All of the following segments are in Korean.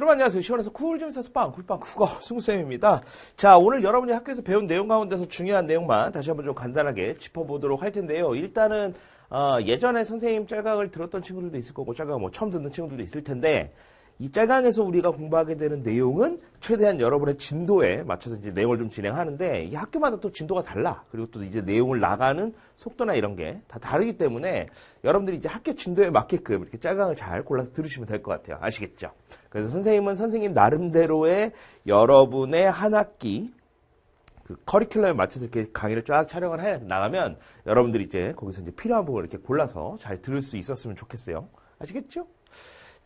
여러분 안녕하세요. 시원해서 쿨 좀 있어서 빵, 쿨빵 국어 승우쌤입니다. 자, 오늘 여러분이 학교에서 배운 내용 가운데서 중요한 내용만 다시 한번 좀 간단하게 짚어보도록 할 텐데요. 일단은 예전에 선생님 짤강을 들었던 친구들도 있을 거고 짤강 뭐 처음 듣는 친구들도 있을 텐데 이 짤강에서 우리가 공부하게 되는 내용은 최대한 여러분의 진도에 맞춰서 이제 내용을 좀 진행하는데 이 학교마다 또 진도가 달라. 그리고 또 이제 내용을 나가는 속도나 이런 게 다 다르기 때문에 여러분들이 이제 학교 진도에 맞게끔 이렇게 짤강을 잘 골라서 들으시면 될 것 같아요. 아시겠죠? 그래서 선생님은 선생님 나름대로의 여러분의 한 학기 그 커리큘럼에 맞춰서 이렇게 강의를 쫙 촬영을 해 나가면 여러분들이 이제 거기서 이제 필요한 부분을 이렇게 골라서 잘 들을 수 있었으면 좋겠어요. 아시겠죠?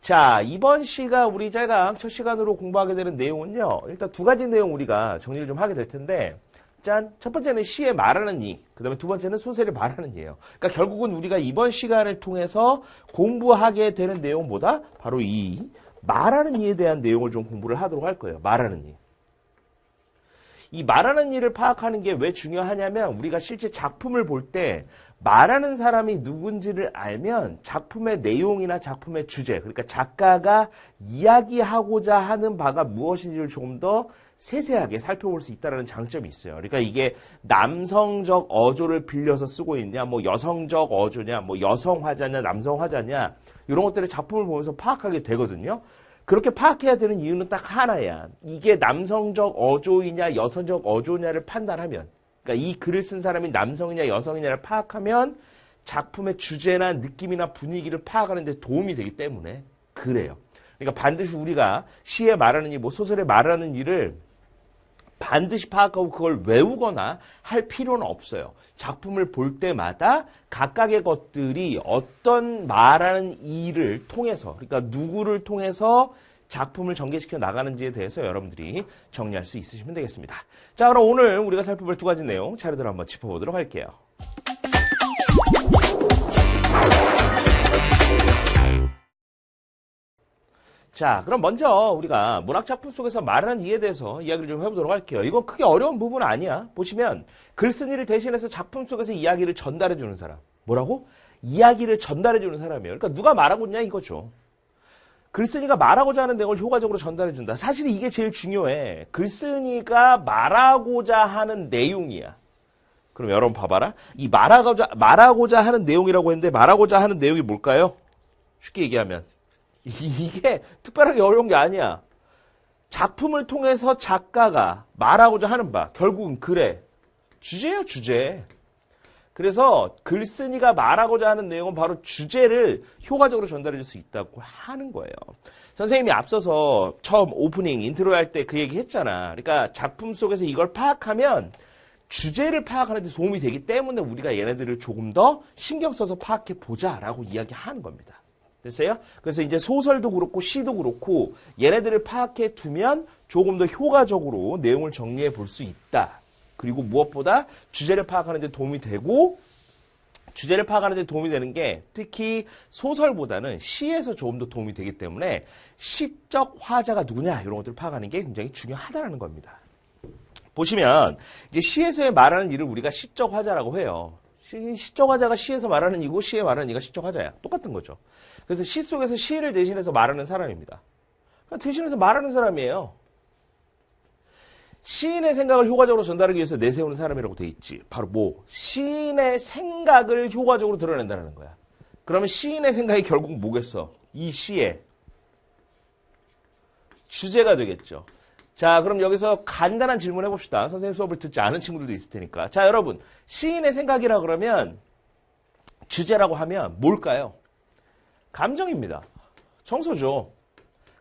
자, 이번 시가 우리 짤강 첫 시간으로 공부하게 되는 내용은요. 일단 두 가지 내용 우리가 정리를 좀 하게 될 텐데 짠! 첫 번째는 시에 말하는 이, 그 다음에 두 번째는 소설에 말하는 이예요. 그러니까 결국은 우리가 이번 시간을 통해서 공부하게 되는 내용보다 바로 이 말하는 이에 대한 내용을 좀 공부를 하도록 할 거예요. 말하는 이. 이 말하는 이를 파악하는 게 왜 중요하냐면 우리가 실제 작품을 볼 때 말하는 사람이 누군지를 알면 작품의 내용이나 작품의 주제, 그러니까 작가가 이야기하고자 하는 바가 무엇인지를 조금 더 세세하게 살펴볼 수 있다는 장점이 있어요. 그러니까 이게 남성적 어조를 빌려서 쓰고 있냐, 뭐 여성적 어조냐, 뭐 여성 화자냐, 남성 화자냐 이런 것들을 작품을 보면서 파악하게 되거든요. 그렇게 파악해야 되는 이유는 딱 하나야. 이게 남성적 어조이냐 여성적 어조냐를 판단하면, 그러니까 이 글을 쓴 사람이 남성이냐 여성이냐를 파악하면 작품의 주제나 느낌이나 분위기를 파악하는 데 도움이 되기 때문에 그래요. 그러니까 반드시 우리가 시에 말하는 이, 뭐 소설에 말하는 일을 반드시 파악하고 그걸 외우거나 할 필요는 없어요. 작품을 볼 때마다 각각의 것들이 어떤 말하는 일을 통해서, 그러니까 누구를 통해서 작품을 전개시켜 나가는지에 대해서 여러분들이 정리할 수 있으시면 되겠습니다. 자, 그럼 오늘 우리가 살펴볼 두 가지 내용 차례대로 한번 짚어보도록 할게요. 자, 그럼 먼저 우리가 문학작품 속에서 말하는 이에 대해서 이야기를 좀 해보도록 할게요. 이건 크게 어려운 부분은 아니야. 보시면 글쓴이를 대신해서 작품 속에서 이야기를 전달해주는 사람. 뭐라고? 이야기를 전달해주는 사람이에요. 그러니까 누가 말하고 있냐 이거죠. 글쓴이가 말하고자 하는 내용을 효과적으로 전달해준다. 사실 이게 제일 중요해. 글쓴이가 말하고자 하는 내용이야. 그럼 여러분 봐봐라. 이 말하고자 하는 내용이라고 했는데 말하고자 하는 내용이 뭘까요? 쉽게 얘기하면 이게 특별하게 어려운 게 아니야. 작품을 통해서 작가가 말하고자 하는 바, 결국은 글의 주제예요, 주제. 그래서 글쓴이가 말하고자 하는 내용은 바로 주제를 효과적으로 전달해 줄 수 있다고 하는 거예요. 선생님이 앞서서 처음 오프닝, 인트로 할 때 그 얘기 했잖아. 그러니까 작품 속에서 이걸 파악하면 주제를 파악하는 데 도움이 되기 때문에 우리가 얘네들을 조금 더 신경 써서 파악해 보자라고 이야기하는 겁니다. 됐어요? 그래서 이제 소설도 그렇고 시도 그렇고 얘네들을 파악해 두면 조금 더 효과적으로 내용을 정리해 볼 수 있다. 그리고 무엇보다 주제를 파악하는 데 도움이 되고, 주제를 파악하는 데 도움이 되는 게 특히 소설보다는 시에서 조금 더 도움이 되기 때문에 시적 화자가 누구냐 이런 것들을 파악하는 게 굉장히 중요하다는 겁니다. 보시면 이제 시에서의 말하는 일을 우리가 시적 화자라고 해요. 시적 화자가 시에서 말하는 이고 시에 말하는 이가 시적 화자야. 똑같은 거죠. 그래서 시 속에서 시를 대신해서 말하는 사람입니다. 대신해서 말하는 사람이에요. 시인의 생각을 효과적으로 전달하기 위해서 내세우는 사람이라고 돼 있지. 바로 뭐? 시인의 생각을 효과적으로 드러낸다는 거야. 그러면 시인의 생각이 결국 뭐겠어? 이 시의 주제가 되겠죠. 자, 그럼 여기서 간단한 질문 해봅시다. 선생님 수업을 듣지 않은 친구들도 있을 테니까. 자, 여러분. 시인의 생각이라 그러면 주제라고 하면 뭘까요? 감정입니다. 정서죠.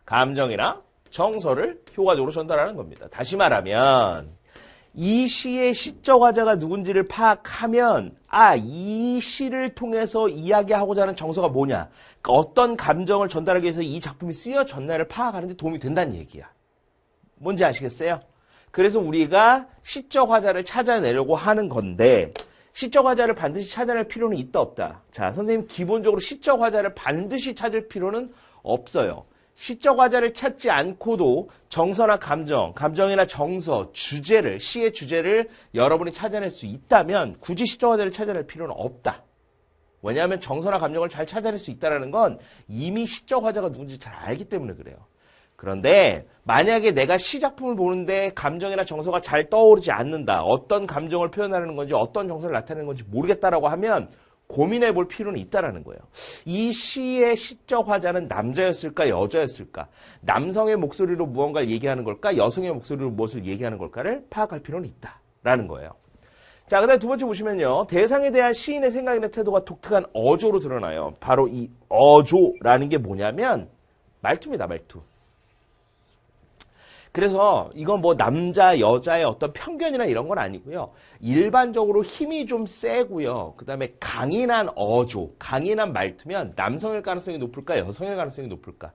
감정이나 정서를 효과적으로 전달하는 겁니다. 다시 말하면 이 시의 시적 화자가 누군지를 파악하면 이 시를 통해서 이야기하고자 하는 정서가 뭐냐, 그러니까 어떤 감정을 전달하기 위해서 이 작품이 쓰여졌나를 파악하는 데 도움이 된다는 얘기야. 뭔지 아시겠어요? 그래서 우리가 시적 화자를 찾아내려고 하는 건데 시적 화자를 반드시 찾아낼 필요는 있다 없다? 자, 선생님 기본적으로 시적 화자를 반드시 찾을 필요는 없어요. 시적 화자를 찾지 않고도 정서나 감정이나 정서, 주제를, 시의 주제를 여러분이 찾아낼 수 있다면 굳이 시적 화자를 찾아낼 필요는 없다. 왜냐하면 정서나 감정을 잘 찾아낼 수 있다는 건 이미 시적 화자가 누군지 잘 알기 때문에 그래요. 그런데 만약에 내가 시 작품을 보는데 감정이나 정서가 잘 떠오르지 않는다. 어떤 감정을 표현하는 건지 어떤 정서를 나타내는 건지 모르겠다라고 하면 고민해 볼 필요는 있다라는 거예요. 이 시의 시적 화자는 남자였을까 여자였을까? 남성의 목소리로 무언가를 얘기하는 걸까? 여성의 목소리로 무엇을 얘기하는 걸까를 파악할 필요는 있다라는 거예요. 자, 그 다음에 두 번째 보시면요. 대상에 대한 시인의 생각이나 태도가 독특한 어조로 드러나요. 바로 이 어조라는 게 뭐냐면 말투입니다. 말투. 그래서 이건 뭐 남자, 여자의 어떤 편견이나 이런 건 아니고요. 일반적으로 힘이 좀 세고요. 그 다음에 강인한 어조, 강인한 말투면 남성일 가능성이 높을까, 여성일 가능성이 높을까?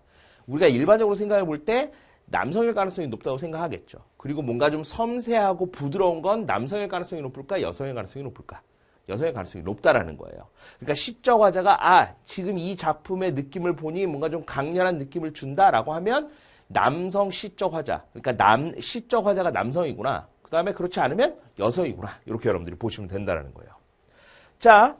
우리가 일반적으로 생각해 볼 때 남성일 가능성이 높다고 생각하겠죠. 그리고 뭔가 좀 섬세하고 부드러운 건 남성일 가능성이 높을까, 여성일 가능성이 높을까? 여성의 가능성이 높다라는 거예요. 그러니까 시적 화자가 지금 이 작품의 느낌을 보니 뭔가 좀 강렬한 느낌을 준다라고 하면 남성 시적 화자, 그러니까 시적 화자가 남성이구나. 그 다음에 그렇지 않으면 여성이구나. 이렇게 여러분들이 보시면 된다는 거예요. 자,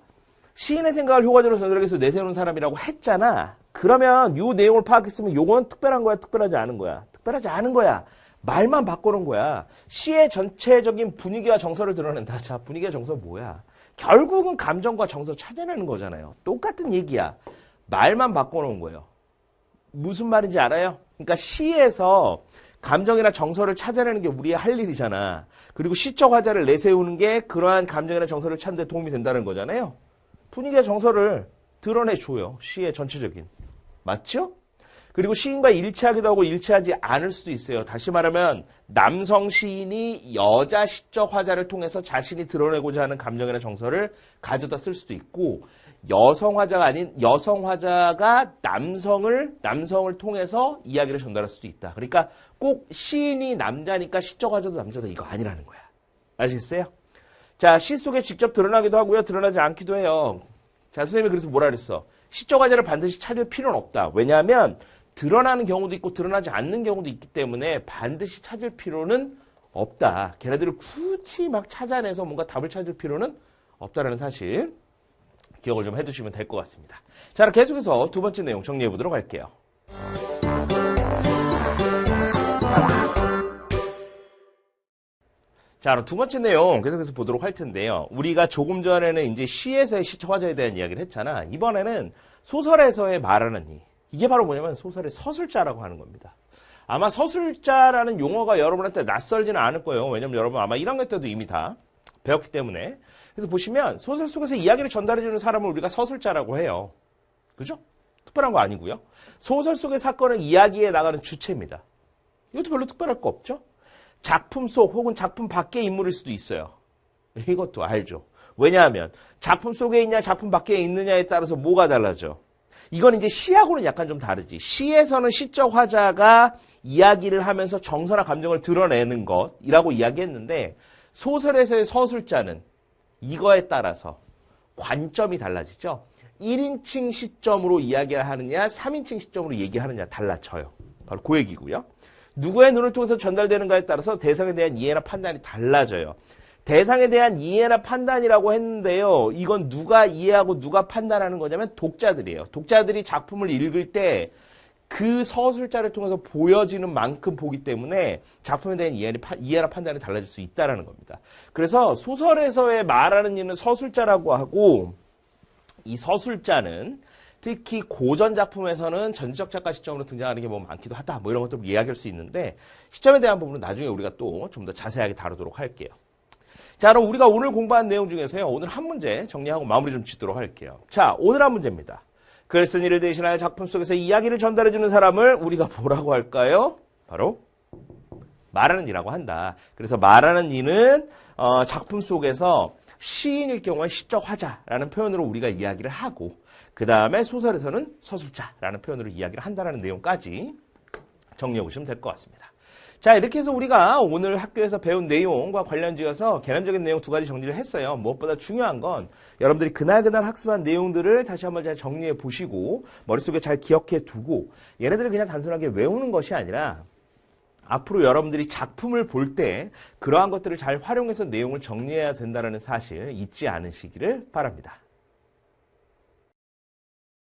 시인의 생각을 효과적으로 전달하기 위해서 내세우는 사람이라고 했잖아. 그러면 이 내용을 파악했으면 요거는 특별한 거야, 특별하지 않은 거야? 특별하지 않은 거야. 말만 바꿔놓은 거야. 시의 전체적인 분위기와 정서를 드러낸다. 자, 분위기와 정서 뭐야? 결국은 감정과 정서 찾아내는 거잖아요. 똑같은 얘기야. 말만 바꿔놓은 거예요. 무슨 말인지 알아요? 그러니까 시에서 감정이나 정서를 찾아내는 게 우리의 할 일이잖아. 그리고 시적 화자를 내세우는 게 그러한 감정이나 정서를 찾는 데 도움이 된다는 거잖아요. 분위기의 정서를 드러내줘요. 시의 전체적인. 맞죠? 그리고 시인과 일치하기도 하고 일치하지 않을 수도 있어요. 다시 말하면 남성 시인이 여자 시적 화자를 통해서 자신이 드러내고자 하는 감정이나 정서를 가져다 쓸 수도 있고 여성 화자가 아닌 여성 화자가 남성을 통해서 이야기를 전달할 수도 있다. 그러니까 꼭 시인이 남자니까 시적 화자도 남자다 이거 아니라는 거야. 아시겠어요? 자, 시 속에 직접 드러나기도 하고요. 드러나지 않기도 해요. 자, 선생님이 그래서 뭐라 그랬어? 시적 화자를 반드시 찾을 필요는 없다. 왜냐하면 드러나는 경우도 있고 드러나지 않는 경우도 있기 때문에 반드시 찾을 필요는 없다. 걔네들을 굳이 막 찾아내서 뭔가 답을 찾을 필요는 없다라는 사실 기억을 좀 해두시면 될 것 같습니다. 자, 계속해서 두 번째 내용 정리해 보도록 할게요. 자, 그럼 두 번째 내용 계속해서 보도록 할 텐데요. 우리가 조금 전에는 이제 시에서의 시적 화자에 대한 이야기를 했잖아. 이번에는 소설에서의 말하는 이. 이게 바로 뭐냐면 소설의 서술자라고 하는 겁니다. 아마 서술자라는 용어가 여러분한테 낯설지는 않을 거예요. 왜냐면 여러분 아마 1학년 때도 이미 다 배웠기 때문에. 그래서 보시면 소설 속에서 이야기를 전달해주는 사람을 우리가 서술자라고 해요. 그죠? 특별한 거 아니고요. 소설 속의 사건을 이야기해 나가는 주체입니다. 이것도 별로 특별할 거 없죠? 작품 속 혹은 작품 밖의 인물일 수도 있어요. 이것도 알죠. 왜냐하면 작품 속에 있냐 작품 밖에 있느냐에 따라서 뭐가 달라져. 이건 이제 시하고는 약간 좀 다르지. 시에서는 시적 화자가 이야기를 하면서 정서나 감정을 드러내는 것이라고 이야기했는데 소설에서의 서술자는 이거에 따라서 관점이 달라지죠. 1인칭 시점으로 이야기를 하느냐 3인칭 시점으로 얘기하느냐 달라져요. 바로 그 얘기고요. 누구의 눈을 통해서 전달되는가에 따라서 대상에 대한 이해나 판단이 달라져요. 대상에 대한 이해나 판단이라고 했는데요. 이건 누가 이해하고 누가 판단하는 거냐면 독자들이에요. 독자들이 작품을 읽을 때 그 서술자를 통해서 보여지는 만큼 보기 때문에 작품에 대한 이해나 판단이 달라질 수 있다는 겁니다. 그래서 소설에서의 말하는 이는 서술자라고 하고 이 서술자는 특히 고전 작품에서는 전지적 작가 시점으로 등장하는 게 뭐 많기도 하다. 뭐 이런 것들 이야기할 수 있는데 시점에 대한 부분은 나중에 우리가 또 좀 더 자세하게 다루도록 할게요. 자, 그럼 우리가 오늘 공부한 내용 중에서요. 오늘 한 문제 정리하고 마무리 좀 짓도록 할게요. 자, 오늘 한 문제입니다. 글 쓴 이를 대신하여 작품 속에서 이야기를 전달해주는 사람을 우리가 뭐라고 할까요? 바로 말하는 이라고 한다. 그래서 말하는 이는 작품 속에서 시인일 경우에 시적 화자라는 표현으로 우리가 이야기를 하고 그 다음에 소설에서는 서술자라는 표현으로 이야기를 한다는 내용까지 정리해 보시면 될 것 같습니다. 자, 이렇게 해서 우리가 오늘 학교에서 배운 내용과 관련지어서 개념적인 내용 두 가지 정리를 했어요. 무엇보다 중요한 건 여러분들이 그날 학습한 내용들을 다시 한번 잘 정리해 보시고 머릿속에 잘 기억해 두고 얘네들을 그냥 단순하게 외우는 것이 아니라 앞으로 여러분들이 작품을 볼 때 그러한 것들을 잘 활용해서 내용을 정리해야 된다는 사실 잊지 않으시기를 바랍니다.